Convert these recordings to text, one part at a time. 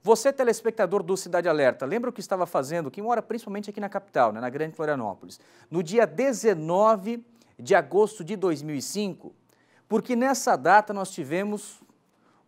Você, telespectador do Cidade Alerta, lembra o que estava fazendo, quem mora principalmente aqui na capital, né, na Grande Florianópolis, no dia 19 de agosto de 2005? Porque nessa data nós tivemos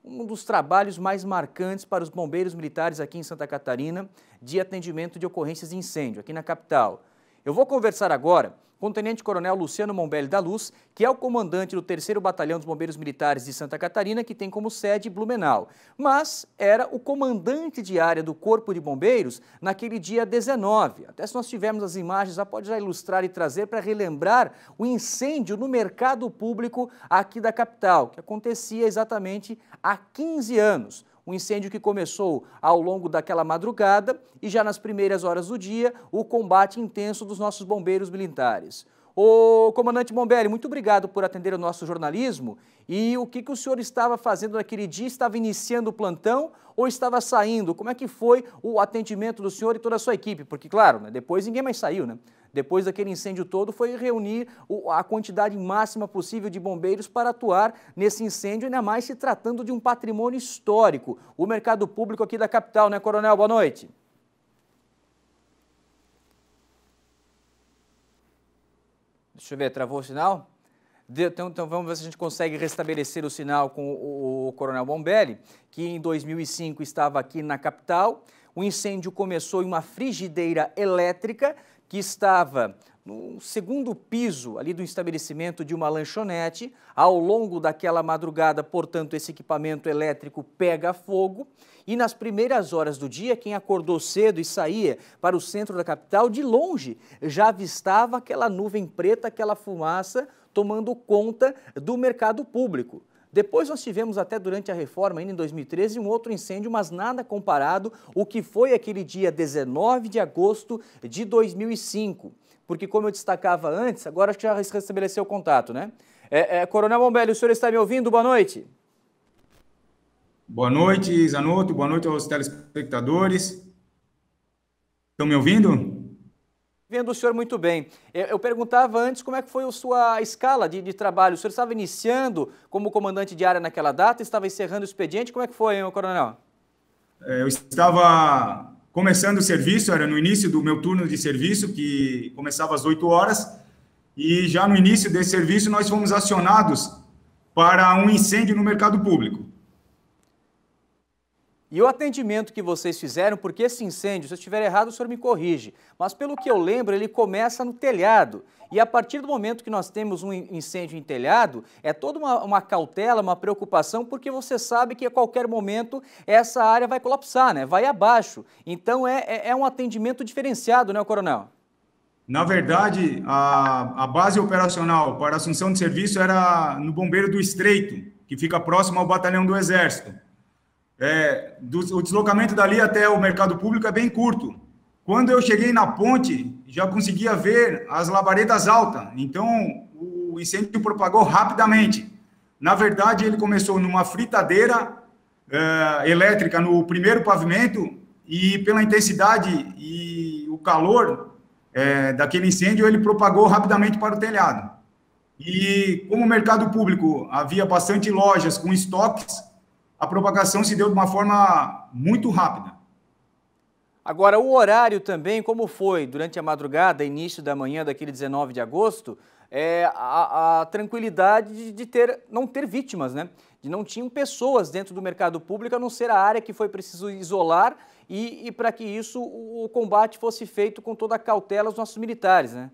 um dos trabalhos mais marcantes para os bombeiros militares aqui em Santa Catarina, de atendimento de ocorrências de incêndio aqui na capital. Eu vou conversar agora com o Tenente-Coronel Luciano Mombelli da Luz, que é o comandante do 3º Batalhão dos Bombeiros Militares de Santa Catarina, que tem como sede Blumenau, mas era o comandante de área do Corpo de Bombeiros naquele dia 19. Até se nós tivermos as imagens, já pode já ilustrar e trazer para relembrar o incêndio no mercado público aqui da capital, que acontecia exatamente há 15 anos. Um incêndio que começou ao longo daquela madrugada e já nas primeiras horas do dia, o combate intenso dos nossos bombeiros militares. Ô, comandante Mombelli, muito obrigado por atender o nosso jornalismo. E o que o senhor estava fazendo naquele dia? Estava iniciando o plantão ou estava saindo? Como é que foi o atendimento do senhor e toda a sua equipe? Porque, claro, né, depois ninguém mais saiu, né? Depois daquele incêndio todo, foi reunir a quantidade máxima possível de bombeiros para atuar nesse incêndio, ainda mais se tratando de um patrimônio histórico, o mercado público aqui da capital, né, Coronel? Boa noite. Deixa eu ver, travou o sinal? Então vamos ver se a gente consegue restabelecer o sinal com o Coronel Mombelli, que em 2005 estava aqui na capital. O incêndio começou em uma frigideira elétrica que estava no segundo piso ali do estabelecimento de uma lanchonete. Ao longo daquela madrugada, portanto, esse equipamento elétrico pega fogo e nas primeiras horas do dia, quem acordou cedo e saía para o centro da capital, de longe já avistava aquela nuvem preta, aquela fumaça tomando conta do mercado público. Depois nós tivemos até durante a reforma, ainda em 2013, um outro incêndio, mas nada comparado ao que foi aquele dia 19 de agosto de 2005. Porque, como eu destacava antes, agora acho que já restabeleceu o contato, né? Coronel Mombelli, o senhor está me ouvindo? Boa noite. Boa noite, Zanotto. Boa noite aos telespectadores. Estão me ouvindo? Vendo o senhor muito bem. Eu perguntava antes como é que foi a sua escala de trabalho. O senhor estava iniciando como comandante de área naquela data, estava encerrando o expediente. Como é que foi, hein, coronel? Eu estava começando o serviço, era no início do meu turno de serviço, que começava às 8 horas, e já no início desse serviço nós fomos acionados para um incêndio no mercado público. E o atendimento que vocês fizeram, porque esse incêndio, se eu estiver errado, o senhor me corrige, mas pelo que eu lembro, ele começa no telhado. E a partir do momento que nós temos um incêndio em telhado, é toda uma cautela, uma preocupação, porque você sabe que a qualquer momento essa área vai colapsar, né? Vai abaixo. Então é um atendimento diferenciado, né, coronel? Na verdade, a base operacional para assunção de serviço era no Bombeiro do Estreito, que fica próximo ao Batalhão do Exército. O deslocamento dali até o mercado público é bem curto. Quando eu cheguei na ponte, já conseguia ver as labaredas altas, então o incêndio propagou rapidamente. Na verdade, ele começou numa fritadeira elétrica no primeiro pavimento e pela intensidade e o calor daquele incêndio, ele propagou rapidamente para o telhado. E como o mercado público havia bastante lojas com estoques, a propagação se deu de uma forma muito rápida. Agora, o horário também, como foi durante a madrugada, início da manhã daquele 19 de agosto, a tranquilidade de não ter vítimas, né? De não tinham pessoas dentro do mercado público, a não ser a área que foi preciso isolar e para que isso, o combate fosse feito com toda a cautela dos nossos militares, né?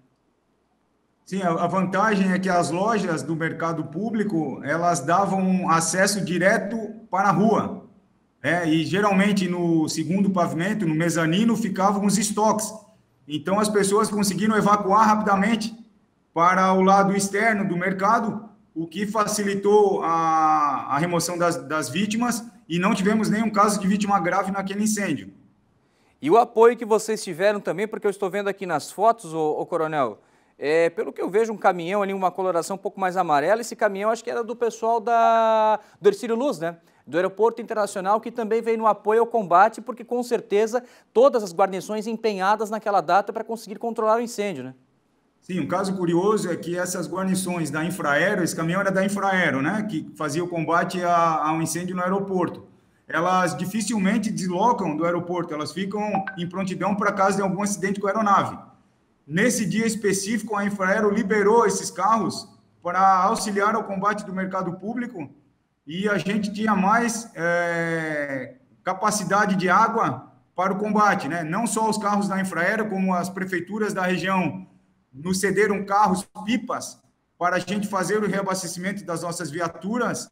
Sim, a vantagem é que as lojas do mercado público, elas davam acesso direto para a rua. E geralmente no segundo pavimento, no mezanino, ficavam os estoques. Então as pessoas conseguiram evacuar rapidamente para o lado externo do mercado, o que facilitou a remoção das vítimas e não tivemos nenhum caso de vítima grave naquele incêndio. E o apoio que vocês tiveram também, porque eu estou vendo aqui nas fotos, ô coronel, pelo que eu vejo, um caminhão ali, uma coloração um pouco mais amarela. Esse caminhão acho que era do pessoal do Hercílio Luz, né? Do Aeroporto Internacional, que também veio no apoio ao combate, porque com certeza todas as guarnições empenhadas naquela data para conseguir controlar o incêndio, né? Sim, um caso curioso é que essas guarnições da Infraero, esse caminhão era da Infraero, né? Que fazia o combate ao incêndio no aeroporto. elas dificilmente deslocam do aeroporto, elas ficam em prontidão para caso de algum acidente com a aeronave. Nesse dia específico, a Infraero liberou esses carros para auxiliar ao combate do mercado público e a gente tinha mais capacidade de água para o combate, né? Não só os carros da Infraero, como as prefeituras da região nos cederam carros-pipas para a gente fazer o reabastecimento das nossas viaturas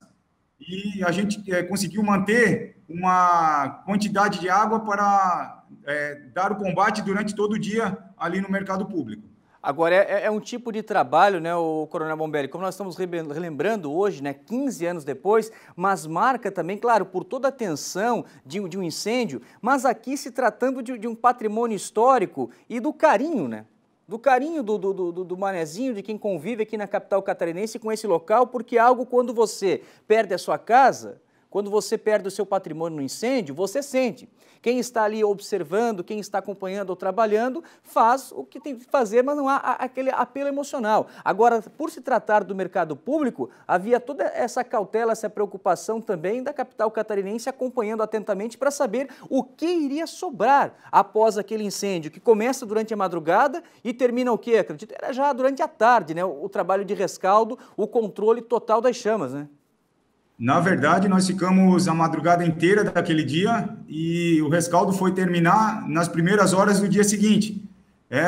e a gente conseguiu manter uma quantidade de água para dar o combate durante todo o dia ali no mercado público. Agora, é um tipo de trabalho, né, o Coronel Bombelli, como nós estamos relembrando hoje, né, 15 anos depois, mas marca também, claro, por toda a tensão de um incêndio, mas aqui se tratando de um patrimônio histórico e do carinho, né? Do carinho do manezinho, de quem convive aqui na capital catarinense com esse local, porque algo quando você perde a sua casa, quando você perde o seu patrimônio no incêndio, você sente. Quem está ali observando, quem está acompanhando ou trabalhando, faz o que tem que fazer, mas não há aquele apelo emocional. Agora, por se tratar do mercado público, havia toda essa cautela, essa preocupação também da capital catarinense acompanhando atentamente para saber o que iria sobrar após aquele incêndio, que começa durante a madrugada e termina o quê? Acredito, era já durante a tarde, né? O trabalho de rescaldo, o controle total das chamas, né? Na verdade, nós ficamos a madrugada inteira daquele dia e o rescaldo foi terminar nas primeiras horas do dia seguinte.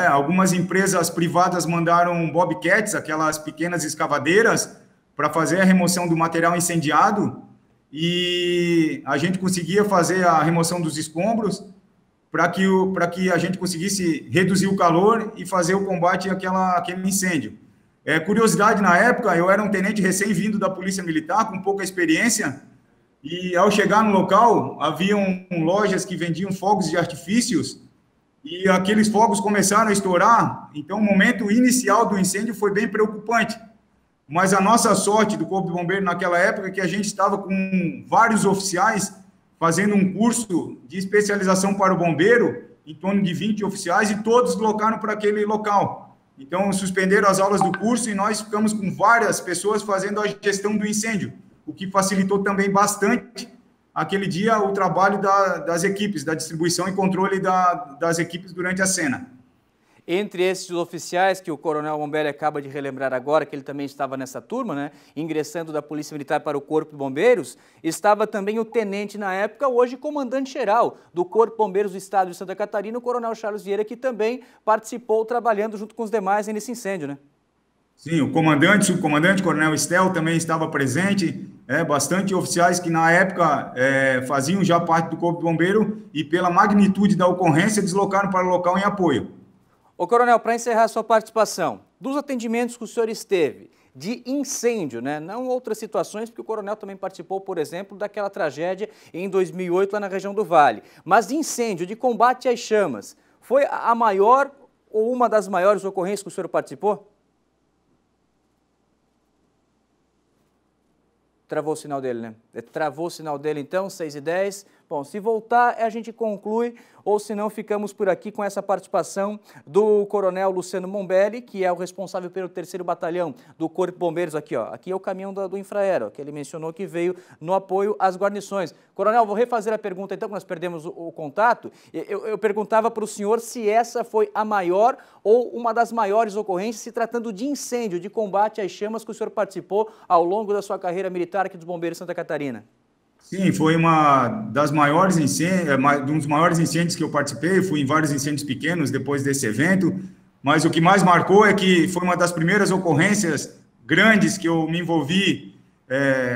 Algumas empresas privadas mandaram bobcats, aquelas pequenas escavadeiras, para fazer a remoção do material incendiado e a gente conseguia fazer a remoção dos escombros para que a gente conseguisse reduzir o calor e fazer o combate àquele incêndio. Curiosidade, na época, eu era um tenente recém-vindo da Polícia Militar, com pouca experiência, e ao chegar no local, haviam lojas que vendiam fogos de artifícios, e aqueles fogos começaram a estourar, então o momento inicial do incêndio foi bem preocupante. Mas a nossa sorte do Corpo de Bombeiro naquela época é que a gente estava com vários oficiais fazendo um curso de especialização para o bombeiro, em torno de 20 oficiais, e todos deslocaram para aquele local. Então, suspenderam as aulas do curso e nós ficamos com várias pessoas fazendo a gestão do incêndio, o que facilitou também bastante, aquele dia, o trabalho das equipes, da distribuição e controle das equipes durante a cena. Entre esses oficiais que o Coronel Bombelli acaba de relembrar agora, que ele também estava nessa turma, né, ingressando da Polícia Militar para o Corpo de Bombeiros, estava também o tenente na época, hoje comandante-geral do Corpo de Bombeiros do Estado de Santa Catarina, o Coronel Charles Vieira, que também participou trabalhando junto com os demais nesse incêndio, né? Sim, o comandante, subcomandante, Coronel Estel também estava presente, bastante oficiais que na época faziam já parte do Corpo de Bombeiro e pela magnitude da ocorrência deslocaram para o local em apoio. Ô Coronel, para encerrar a sua participação, dos atendimentos que o senhor esteve, de incêndio, né? Não outras situações, porque o Coronel também participou, por exemplo, daquela tragédia em 2008 lá na região do Vale, mas de incêndio, de combate às chamas, foi a maior ou uma das maiores ocorrências que o senhor participou? Travou o sinal dele, né? Travou o sinal dele então, 6h10. Bom, se voltar, a gente conclui, ou se não, ficamos por aqui com essa participação do Coronel Luciano Bombelli, que é o responsável pelo 3º Batalhão do Corpo de Bombeiros aqui, ó. Aqui é o caminhão do Infraero, que ele mencionou que veio no apoio às guarnições. Coronel, vou refazer a pergunta então, que nós perdemos o contato. Eu perguntava para o senhor se essa foi a maior ou uma das maiores ocorrências, se tratando de incêndio, de combate às chamas que o senhor participou ao longo da sua carreira militar aqui dos Bombeiros de Santa Catarina. Sim, foi uma das maiores incêndios, um dos maiores incêndios que eu participei. Fui em vários incêndios pequenos depois desse evento, mas o que mais marcou é que foi uma das primeiras ocorrências grandes que eu me envolvi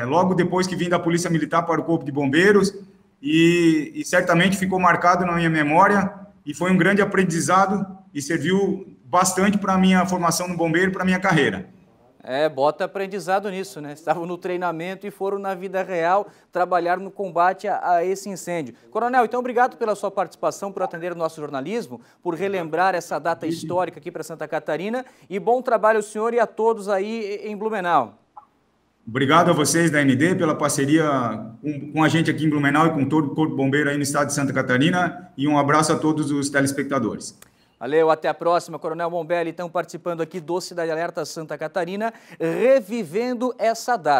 logo depois que vim da Polícia Militar para o Corpo de Bombeiros e certamente ficou marcado na minha memória e foi um grande aprendizado e serviu bastante para a minha formação no bombeiro, para a minha carreira. Bota aprendizado nisso, né? Estavam no treinamento e foram na vida real trabalhar no combate a esse incêndio. Coronel, então obrigado pela sua participação, por atender o nosso jornalismo, por relembrar essa data histórica aqui para Santa Catarina e bom trabalho ao senhor e a todos aí em Blumenau. Obrigado a vocês da ND pela parceria com a gente aqui em Blumenau e com todo o Corpo Bombeiro aí no estado de Santa Catarina e um abraço a todos os telespectadores. Valeu, até a próxima. Coronel Bombelli, então, participando aqui do Cidade Alerta Santa Catarina, revivendo essa data.